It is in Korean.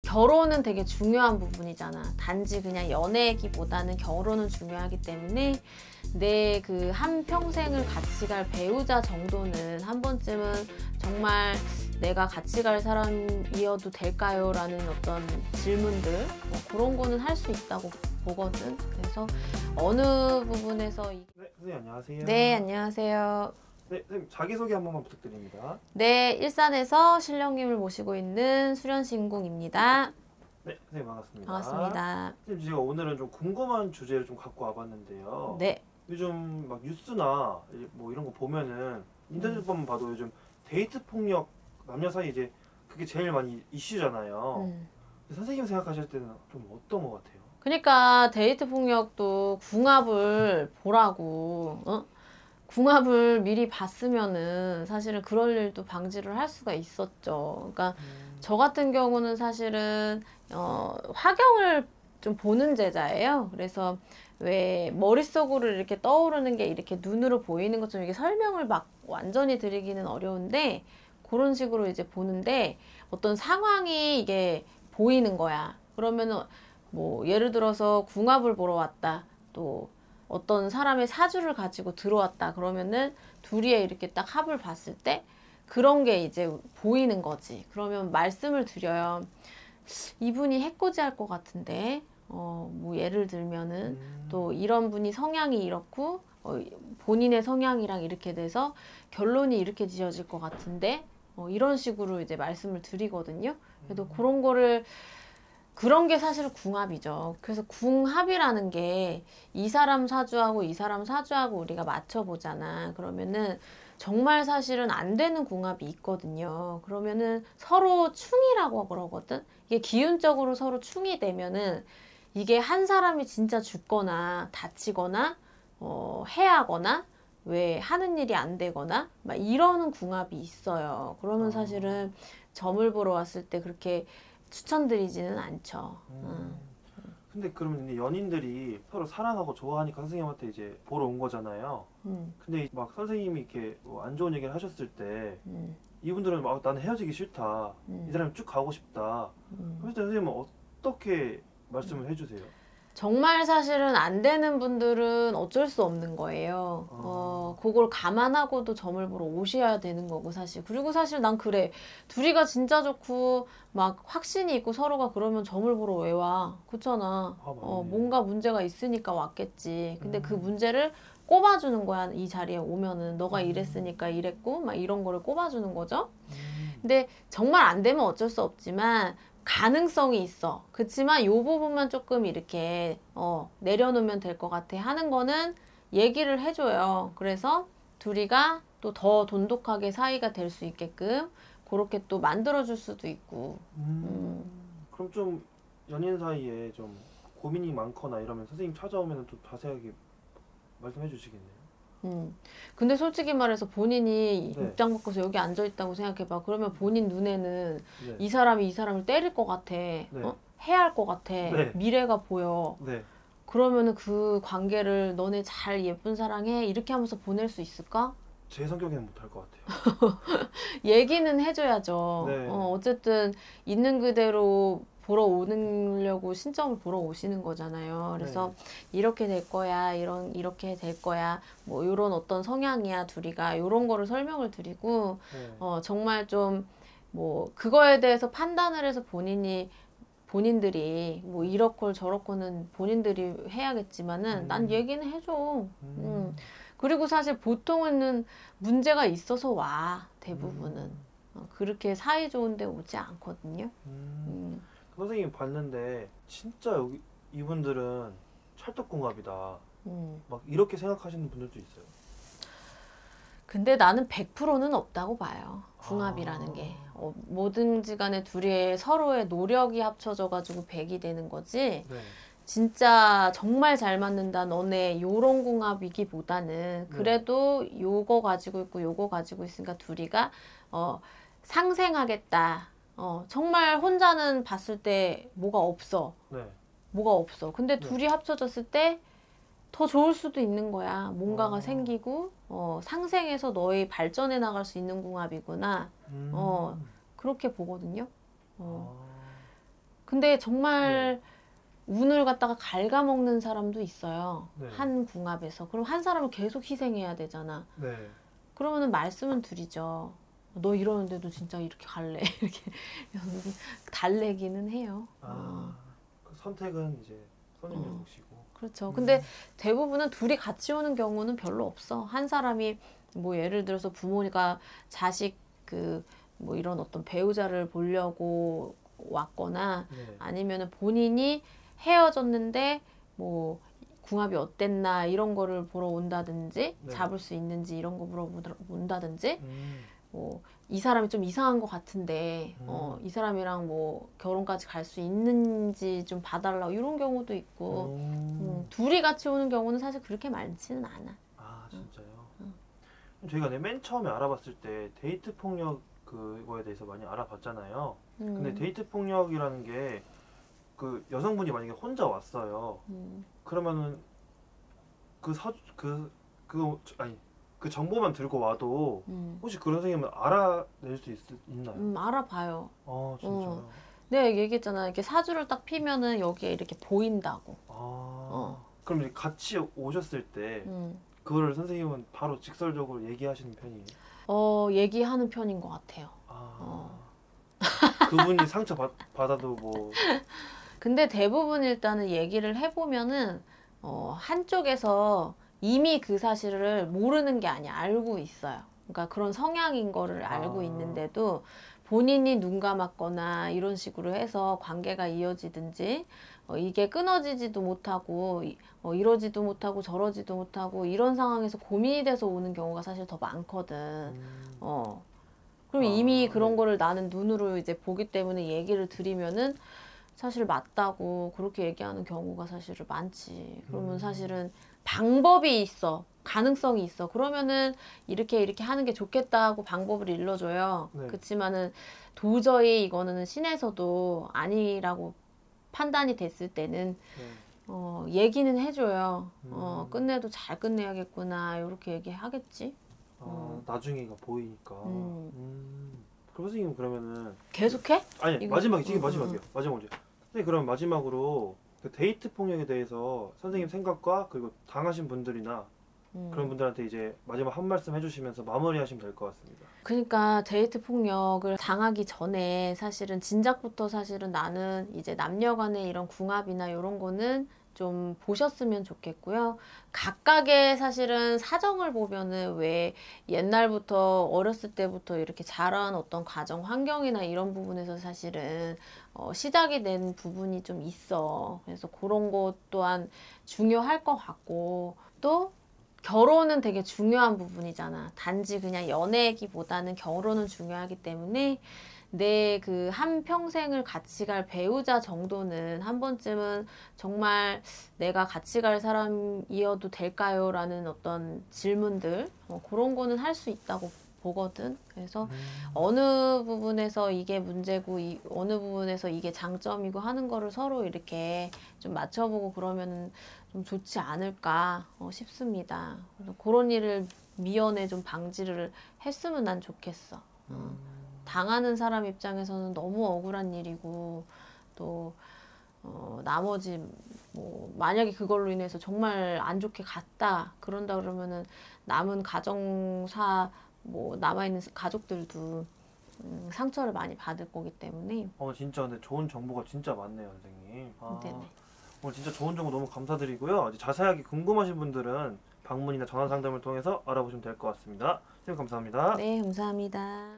결혼은 되게 중요한 부분이잖아. 단지 그냥 연애기보다는 결혼은 중요하기 때문에 내 그 한평생을 같이 갈 배우자 정도는 한 번쯤은 정말 내가 같이 갈 사람이어도 될까요? 라는 어떤 질문들 그런 거는 할 수 있다고 보거든. 그래서 어느 부분에서 네, 선생님 안녕하세요. 네, 안녕하세요. 네, 선생님 자기소개 한 번만 부탁드립니다. 네, 일산에서 신령님을 모시고 있는 수련신궁입니다. 네, 선생님 반갑습니다. 반갑습니다. 선생님 제가 오늘은 좀 궁금한 주제를 좀 갖고 와봤는데요. 네. 요즘 막 뉴스나 뭐 이런 거 보면은 인터넷만 봐도 요즘 데이트 폭력 남녀 사이 이제 그게 제일 많이 이슈잖아요. 선생님 생각하실 때는 좀 어떤 것 같아요? 그러니까 데이트 폭력도 궁합을 보라고, 궁합을 미리 봤으면은 사실은 그럴 일도 방지를 할 수가 있었죠. 그러니까 저 같은 경우는 사실은 화경을 좀 보는 제자예요. 그래서 왜 머릿속으로 이렇게 떠오르는 게 이렇게 눈으로 보이는 것처럼 이게 설명을 막 완전히 드리기는 어려운데 그런 식으로 이제 보는데 어떤 상황이 이게 보이는 거야. 그러면은 뭐 예를 들어서 궁합을 보러 왔다. 또 어떤 사람의 사주를 가지고 들어왔다. 그러면은 둘이 이렇게 딱 합을 봤을 때 그런 게 이제 보이는 거지. 그러면 말씀을 드려요. 이분이 해코지 할 것 같은데 뭐 예를 들면은 또 이런 분이 성향이 이렇고 본인의 성향이랑 이렇게 돼서 결론이 이렇게 지어질 것 같은데 이런 식으로 이제 말씀을 드리거든요. 그래도 그런 게 사실 궁합이죠. 그래서 궁합이라는 게 이 사람 사주하고 이 사람 사주하고 우리가 맞춰보잖아. 그러면은 정말 사실은 안 되는 궁합이 있거든요. 그러면은 서로 충이라고 그러거든. 이게 기운적으로 서로 충이 되면은 이게 한 사람이 진짜 죽거나 다치거나 해하거나 왜 하는 일이 안 되거나 막 이러는 궁합이 있어요. 그러면 사실은 점을 보러 왔을 때 그렇게 추천드리지는 않죠. 근데 그러면 연인들이 서로 사랑하고 좋아하니까 선생님한테 이제 보러 온 거잖아요. 근데 막 선생님이 이렇게 뭐 안 좋은 얘기를 하셨을 때 이분들은 막 나는 헤어지기 싫다. 이 사람이 쭉 가고 싶다. 그럴 때 선생님은 어떻게 말씀을 해주세요? 정말 사실은 안 되는 분들은 어쩔 수 없는 거예요. 그걸 감안하고도 점을 보러 오셔야 되는 거고, 사실. 그리고 사실 난 그래. 둘이가 진짜 좋고, 막 확신이 있고 서로가 그러면 점을 보러 왜 와? 그렇잖아. 뭔가 문제가 있으니까 왔겠지. 근데 그 문제를 꼽아주는 거야, 이 자리에 오면은. 너가 이랬으니까 이랬고, 막 이런 거를 꼽아주는 거죠. 근데 정말 안 되면 어쩔 수 없지만, 가능성이 있어. 그렇지만 요 부분만 조금 이렇게 내려놓으면 될 것 같아 하는 거는 얘기를 해줘요. 그래서 둘이가 또 더 돈독하게 사이가 될 수 있게끔 그렇게 또 만들어줄 수도 있고. 그럼 좀 연인 사이에 좀 고민이 많거나 이러면 선생님 찾아오면 또 자세하게 말씀해 주시겠네요. 근데 솔직히 말해서 본인이 네. 입장 바꿔서 여기 앉아있다고 생각해봐. 그러면 본인 눈에는 네. 이 사람이 이 사람을 때릴 것 같아. 해할 것 같아. 네. 미래가 보여. 네. 그러면은 그 관계를 너네 잘 예쁜 사랑해 이렇게 하면서 보낼 수 있을까? 제 성격에는 못할 것 같아요. 얘기는 해줘야죠. 네. 어쨌든 있는 그대로 보러 오려고 신점을 보러 오시는 거잖아요. 그래서 이렇게 될 거야, 이렇게 될 거야, 뭐 이런 어떤 성향이야 둘이가 이런 거를 설명을 드리고 정말 좀 뭐 그거에 대해서 판단을 해서 본인들이 뭐 이렇고 저렇고는 본인들이 해야겠지만은 난 얘기는 해줘. 그리고 사실 보통은 문제가 있어서 와 대부분은 그렇게 사이 좋은데 오지 않거든요. 선생님 봤는데 진짜 여기 이분들은 찰떡궁합이다. 막 이렇게 생각하시는 분들도 있어요. 근데 나는 100%는 없다고 봐요. 궁합이라는 게. 뭐든지 간에 둘이 서로의 노력이 합쳐져 가지고 100이 되는 거지. 네. 진짜 정말 잘 맞는다 너네 요런 궁합이기보다는 그래도 요거 가지고 있고 요거 가지고 있으니까 둘이가 상생하겠다. 정말 혼자는 봤을 때 뭐가 없어. 네. 뭐가 없어. 근데 둘이 합쳐졌을 때 더 좋을 수도 있는 거야. 뭔가가 생기고 상생해서 너희 발전해 나갈 수 있는 궁합이구나. 그렇게 보거든요. 근데 정말 운을 갖다가 갉아먹는 사람도 있어요. 네. 한 궁합에서. 그럼 한 사람을 계속 희생해야 되잖아. 네. 그러면은 말씀은 드리죠. 너 이러는데도 진짜 이렇게 갈래? 이렇게 달래기는 해요. 그 선택은 이제 손님들 몫이고. 그렇죠. 근데 대부분은 둘이 같이 오는 경우는 별로 없어. 한 사람이 뭐 예를 들어서 부모가 자식 뭐 이런 어떤 배우자를 보려고 왔거나 아니면은 본인이 헤어졌는데 뭐 궁합이 어땠나 이런 거를 보러 온다든지 잡을 수 있는지 이런 거 물어보러 온다든지 뭐 이 사람이 좀 이상한 것 같은데 이 사람이랑 뭐 결혼까지 갈 수 있는지 좀 봐달라고 이런 경우도 있고 둘이 같이 오는 경우는 사실 그렇게 많지는 않아. 아 진짜요? 저희가 맨 처음에 알아봤을 때 데이트 폭력 그거에 대해서 많이 알아봤잖아요. 근데 데이트 폭력이라는 게 그 여성분이 만약에 혼자 왔어요. 그러면은 그 정보만 들고 와도 혹시 그런 선생님은 알아낼 수 있나요? 알아봐요. 아 진짜요? 내가 얘기했잖아. 이렇게 사주를 딱 피면은 여기에 이렇게 보인다고. 그럼 이제 같이 오셨을 때 그거를 선생님은 바로 직설적으로 얘기하시는 편이에요? 얘기하는 편인 것 같아요. 그분이 상처 받아도 뭐. 근데 대부분 일단은 얘기를 해보면은 한쪽에서 이미 그 사실을 모르는 게 아니야. 알고 있어요. 그러니까 그런 성향인 거를 알고 있는데도 본인이 눈 감았거나 이런 식으로 해서 관계가 이어지든지 이게 끊어지지도 못하고 이러지도 못하고 저러지도 못하고 이런 상황에서 고민이 돼서 오는 경우가 사실 더 많거든. 그럼 이미 그런 거를 나는 눈으로 이제 보기 때문에 얘기를 드리면은 사실 맞다고 그렇게 얘기하는 경우가 사실은 많지. 그러면 사실은 방법이 있어. 가능성이 있어. 그러면은 이렇게 하는 게 좋겠다 하고 방법을 일러줘요. 그렇지만은 도저히 이거는 신에서도 아니라고 판단이 됐을 때는 얘기는 해줘요. 끝내도 잘 끝내야겠구나. 이렇게 얘기하겠지. 나중에가 보이니까. 그럼 선생님 그러면은 계속해? 아니 마지막에 지금 마지막이요. 마지막으로. 선생님 그럼 마지막으로 그 데이트 폭력에 대해서 선생님 생각과 그리고 당하신 분들이나 그런 분들한테 이제 마지막 한 말씀 해주시면서 마무리하시면 될 것 같습니다. 그러니까 데이트 폭력을 당하기 전에 사실은 진작부터 사실은 나는 이제 남녀 간의 이런 궁합이나 이런 거는 좀 보셨으면 좋겠고요. 각각의 사실은 사정을 보면은 왜 옛날부터 어렸을 때부터 이렇게 자란 어떤 가정 환경이나 이런 부분에서 사실은 시작이 된 부분이 좀 있어. 그래서 그런 것 또한 중요할 것 같고 또 결혼은 되게 중요한 부분이잖아. 단지 그냥 연애기보다는 결혼은 중요하기 때문에 내 그 한평생을 같이 갈 배우자 정도는 한 번쯤은 정말 내가 같이 갈 사람이어도 될까요? 라는 어떤 질문들 그런 거는 할 수 있다고 보거든. 그래서 어느 부분에서 이게 문제고 어느 부분에서 이게 장점이고 하는 거를 서로 이렇게 좀 맞춰보고 그러면 좀 좋지 않을까 싶습니다. 그래서 그런 일을 미연에 좀 방지를 했으면 난 좋겠어. 당하는 사람 입장에서는 너무 억울한 일이고 또 나머지 뭐 만약에 그걸로 인해서 정말 안 좋게 갔다 그런다 그러면은 남은 가정사 뭐 남아있는 가족들도 상처를 많이 받을 거기 때문에 진짜 근데 좋은 정보가 진짜 많네요 선생님. 오늘 진짜 좋은 정보 너무 감사드리고요. 자세하게 궁금하신 분들은 방문이나 전화 상담을 통해서 알아보시면 될 것 같습니다. 선생님 감사합니다. 네, 감사합니다.